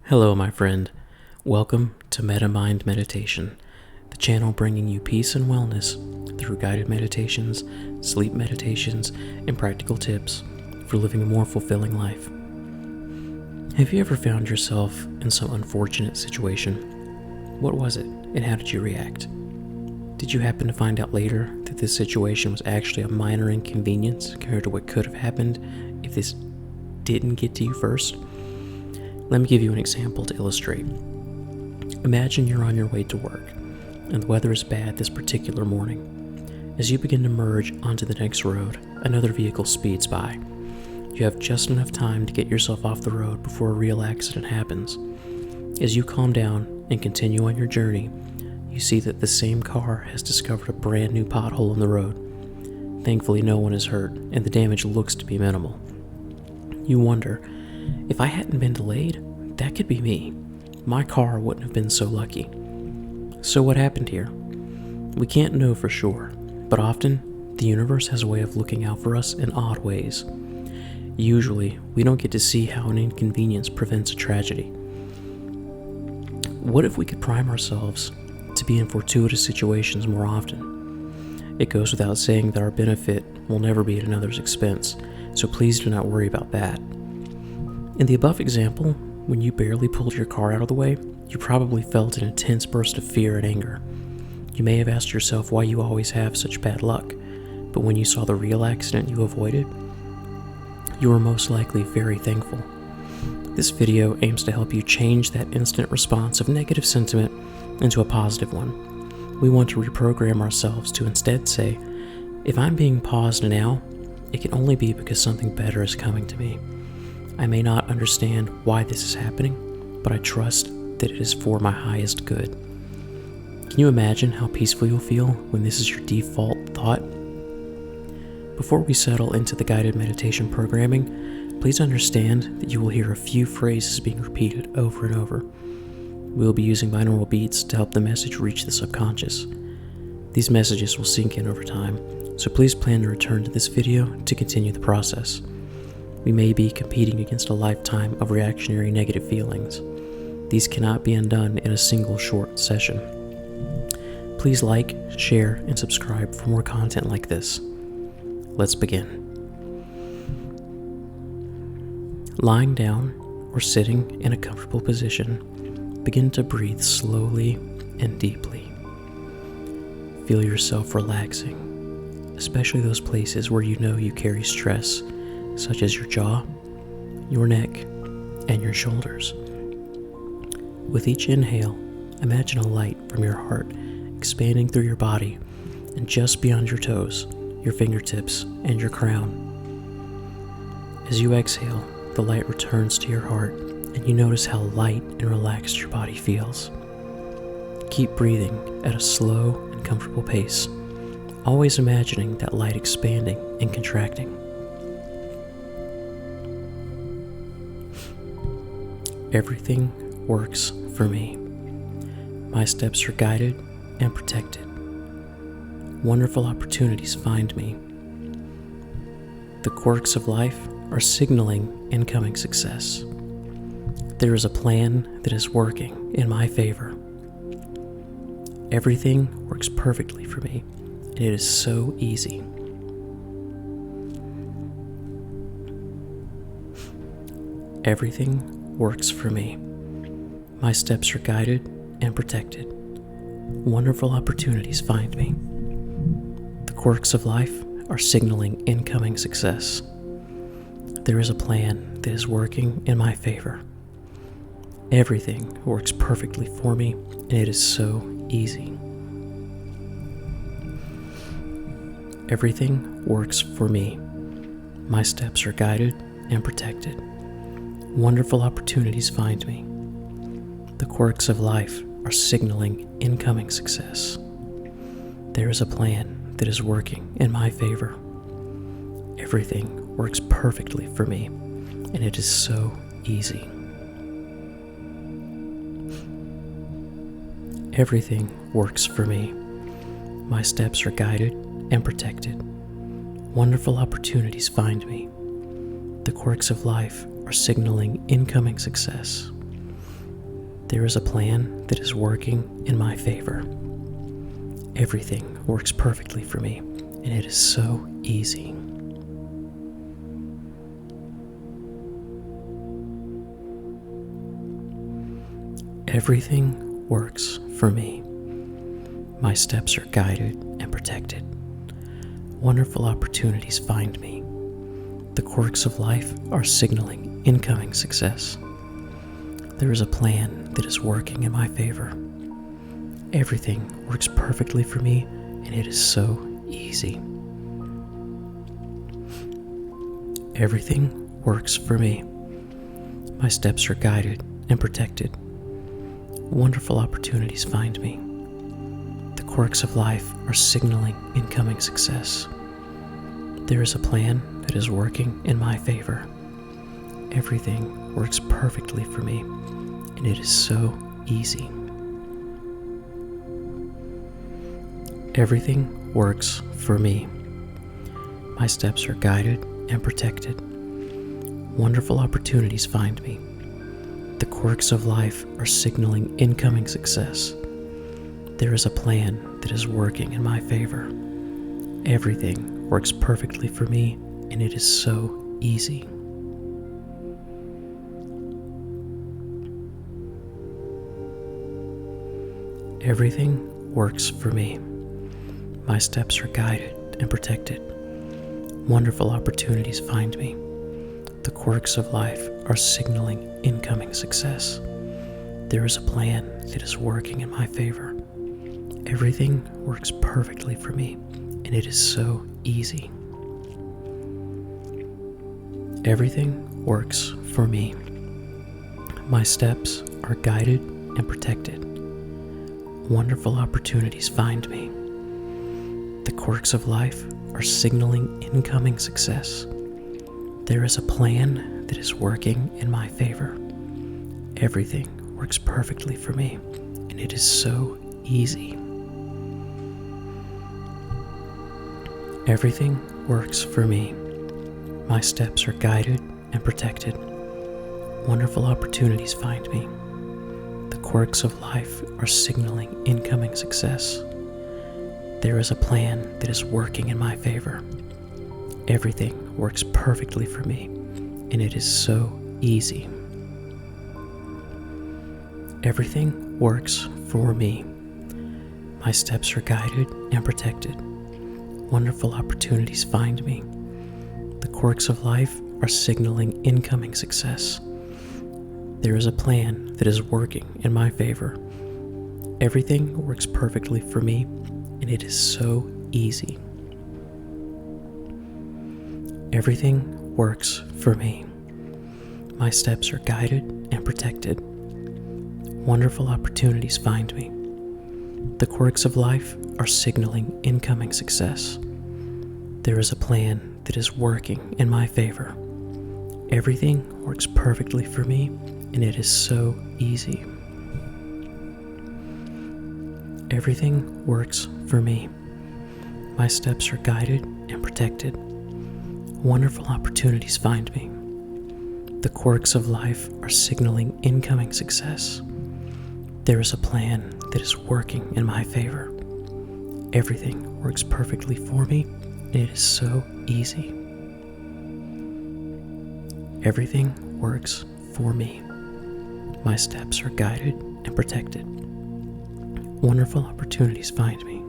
Hello, my friend. Welcome to MetaMind Meditation, the channel bringing you peace and wellness through guided meditations, sleep meditations, and practical tips for living a more fulfilling life. Have you ever found yourself in some unfortunate situation? What was it, and how did you react? Did you happen to find out later that this situation was actually a minor inconvenience compared to what could have happened if this didn't get to you first? Let me give you an example to illustrate. Imagine you're on your way to work, and the weather is bad this particular morning. As you begin to merge onto the next road, another vehicle speeds by. You have just enough time to get yourself off the road before a real accident happens. As you calm down and continue on your journey, you see that the same car has discovered a brand new pothole in the road. Thankfully, no one is hurt, and the damage looks to be minimal. You wonder, if I hadn't been delayed, that could be me. My car wouldn't have been so lucky. So what happened here? We can't know for sure, but often the universe has a way of looking out for us in odd ways. Usually, we don't get to see how an inconvenience prevents a tragedy. What if we could prime ourselves to be in fortuitous situations more often? It goes without saying that our benefit will never be at another's expense, so please do not worry about that. In the above example, when you barely pulled your car out of the way, you probably felt an intense burst of fear and anger. You may have asked yourself why you always have such bad luck, but when you saw the real accident you avoided, you were most likely very thankful. This video aims to help you change that instant response of negative sentiment into a positive one. We want to reprogram ourselves to instead say, if I'm being paused now, it can only be because something better is coming to me. I may not understand why this is happening, but I trust that it is for my highest good. Can you imagine how peaceful you'll feel when this is your default thought? Before we settle into the guided meditation programming, please understand that you will hear a few phrases being repeated over and over. We'll be using binaural beats to help the message reach the subconscious. These messages will sink in over time, so please plan to return to this video to continue the process. We may be competing against a lifetime of reactionary negative feelings. These cannot be undone in a single short session. Please like, share, and subscribe for more content like this. Let's begin. Lying down or sitting in a comfortable position, begin to breathe slowly and deeply. Feel yourself relaxing, especially those places where you know you carry stress, such as your jaw, your neck, and your shoulders. With each inhale, imagine a light from your heart expanding through your body and just beyond your toes, your fingertips, and your crown. As you exhale, the light returns to your heart, and you notice how light and relaxed your body feels. Keep breathing at a slow and comfortable pace, always imagining that light expanding and contracting. Everything works for me. My steps are guided and protected. Wonderful opportunities find me. The quirks of life are signaling incoming success. There is a plan that is working in my favor. Everything works perfectly for me, and it is so easy. Everything works for me. My steps are guided and protected. Wonderful opportunities find me. The quirks of life are signaling incoming success. There is a plan that is working in my favor. Everything works perfectly for me, and it is so easy. Everything works for me. My steps are guided and protected. Wonderful opportunities find me. The quirks of life are signaling incoming success. There is a plan that is working in my favor. Everything works perfectly for me, and it is so easy. Everything works for me. My steps are guided and protected. Wonderful opportunities find me. The quirks of life are signaling incoming success. There is a plan that is working in my favor. Everything works perfectly for me, and it is so easy. Everything works for me. My steps are guided and protected. Wonderful opportunities find me. The quirks of life are signaling incoming success. There is a plan that is working in my favor. Everything works perfectly for me, and it is so easy. Everything works for me. My steps are guided and protected. Wonderful opportunities find me. The quirks of life are signaling incoming success. There is a plan that is working in my favor. Everything works perfectly for me, and it is so easy. Everything works for me. My steps are guided and protected. Wonderful opportunities find me. The quirks of life are signaling incoming success. There is a plan that is working in my favor. Everything works perfectly for me, and it is so easy. Everything works for me. My steps are guided and protected. Wonderful opportunities find me. The quirks of life are signaling incoming success. There is a plan that is working in my favor. Everything works perfectly for me, and it is so easy. Everything works for me. My steps are guided and protected. Wonderful opportunities find me. The quirks of life are signaling incoming success. There is a plan that is working in my favor. Everything works perfectly for me, and it is so easy. Everything works for me. My steps are guided and protected. Wonderful opportunities find me. The quirks of life are signaling incoming success. There is a plan that is working in my favor. Everything works perfectly for me, and it is so easy. Everything works for me. My steps are guided and protected. Wonderful opportunities find me. The quirks of life are signaling incoming success. There is a plan that is working in my favor. Everything works perfectly for me, and it is so easy. Everything works for me. My steps are guided and protected. Wonderful opportunities find me. The quirks of life are signaling incoming success. There is a plan that is working in my favor. Everything works perfectly for me, and it is so easy. Everything works for me. My steps are guided and protected. Wonderful opportunities find me. The quirks of life are signaling incoming success. There is a plan that is working in my favor. Everything works perfectly for me, and it is so easy. Everything works for me. My steps are guided and protected. Wonderful opportunities find me.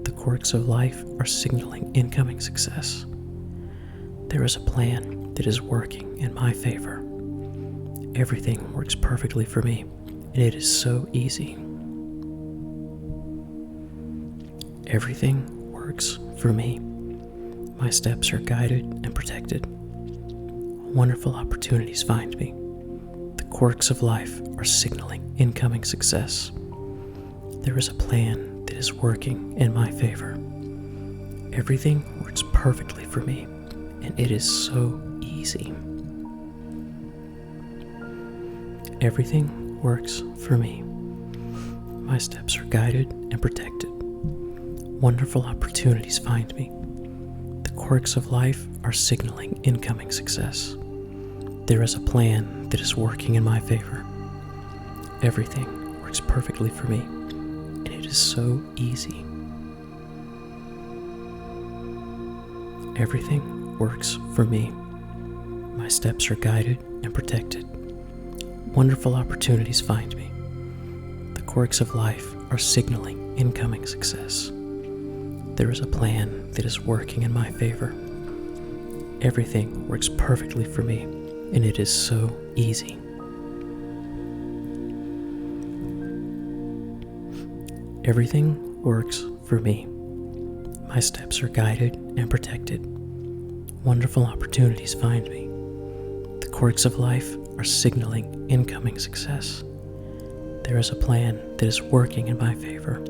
The quirks of life are signaling incoming success. There is a plan that is working in my favor. Everything works perfectly for me, and it is so easy. Everything works for me. My steps are guided and protected. Wonderful opportunities find me. The quirks of life are signaling incoming success. There is a plan that is working in my favor. Everything works perfectly for me, and it is so easy. Everything works for me. My steps are guided and protected. Wonderful opportunities find me. The quirks of life are signaling incoming success. There is a plan that is working in my favor. Everything works perfectly for me, and it is so easy. Everything works for me. My steps are guided and protected. Wonderful opportunities find me. The quirks of life are signaling incoming success. There is a plan that is working in my favor. Everything works perfectly for me, and it is so easy. Everything works for me. My steps are guided and protected. Wonderful opportunities find me. The quirks of life are signaling incoming success. There is a plan that is working in my favor.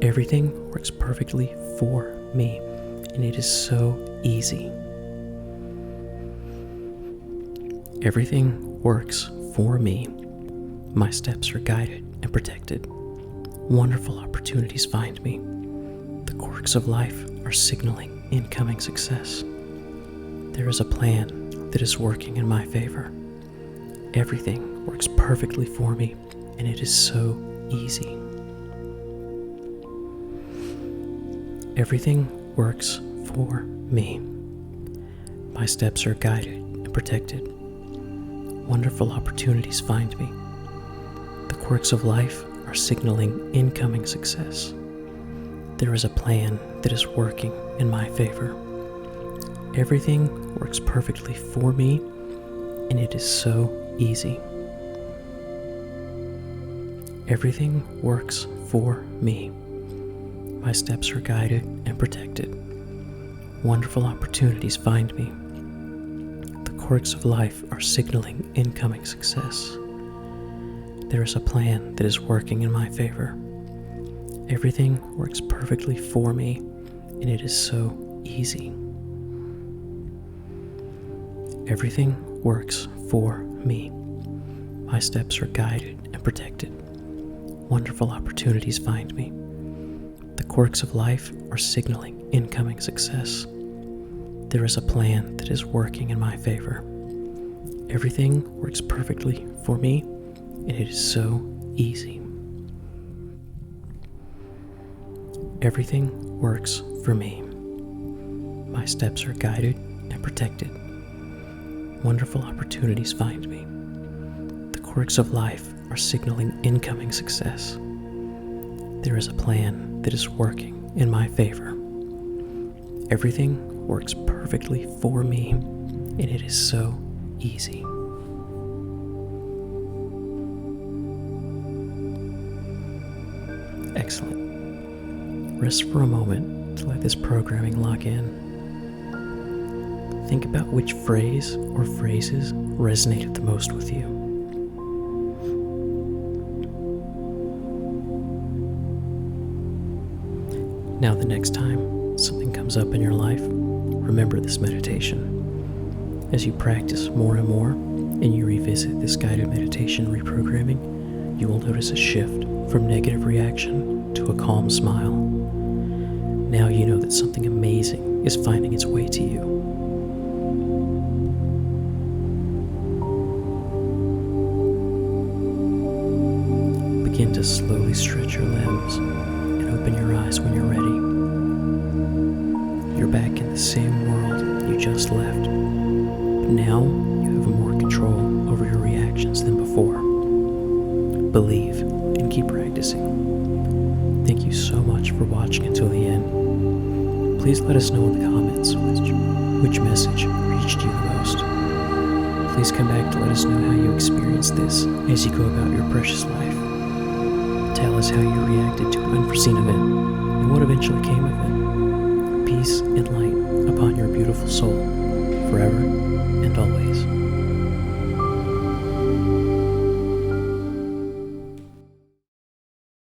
Everything works perfectly for me, and it is so easy. Everything works for me. My steps are guided and protected. Wonderful opportunities find me. The quirks of life are signaling incoming success. There is a plan that is working in my favor. Everything works perfectly for me, and it is so easy. Everything works for me. My steps are guided and protected. Wonderful opportunities find me. The quirks of life are signaling incoming success. There is a plan that is working in my favor. Everything works perfectly for me, and it is so easy. Everything works for me. My steps are guided and protected. Wonderful opportunities find me. The quirks of life are signaling incoming success. There is a plan that is working in my favor. Everything works perfectly for me, and it is so easy. Everything works for me. My steps are guided and protected. Wonderful opportunities find me. The quirks of life are signaling incoming success. There is a plan that is working in my favor. Everything works perfectly for me, and it is so easy. Everything works for me. My steps are guided and protected. Wonderful opportunities find me. The quirks of life are signaling incoming success. There is a plan that is working in my favor. Everything works perfectly for me, and it is so easy. Excellent. Rest for a moment to let this programming lock in. Think about which phrase or phrases resonated the most with you. Now, the next time something comes up in your life, remember this meditation. As you practice more and more, and you revisit this guided meditation reprogramming, you will notice a shift from negative reaction to a calm smile. Now you know that something amazing is finding its way to you. Begin to slowly stretch your limbs and open your eyes when you're ready. You're back in the same world you just left, but now you have more control over your reactions than before. Believe and keep practicing. Thank you so much for watching until the end. Please let us know in the comments which message reached you the most. Please come back to let us know how you experienced this as you go about your precious life. Tell us how you reacted to an unforeseen event and what eventually came of it. Peace and light upon your beautiful soul, forever and always.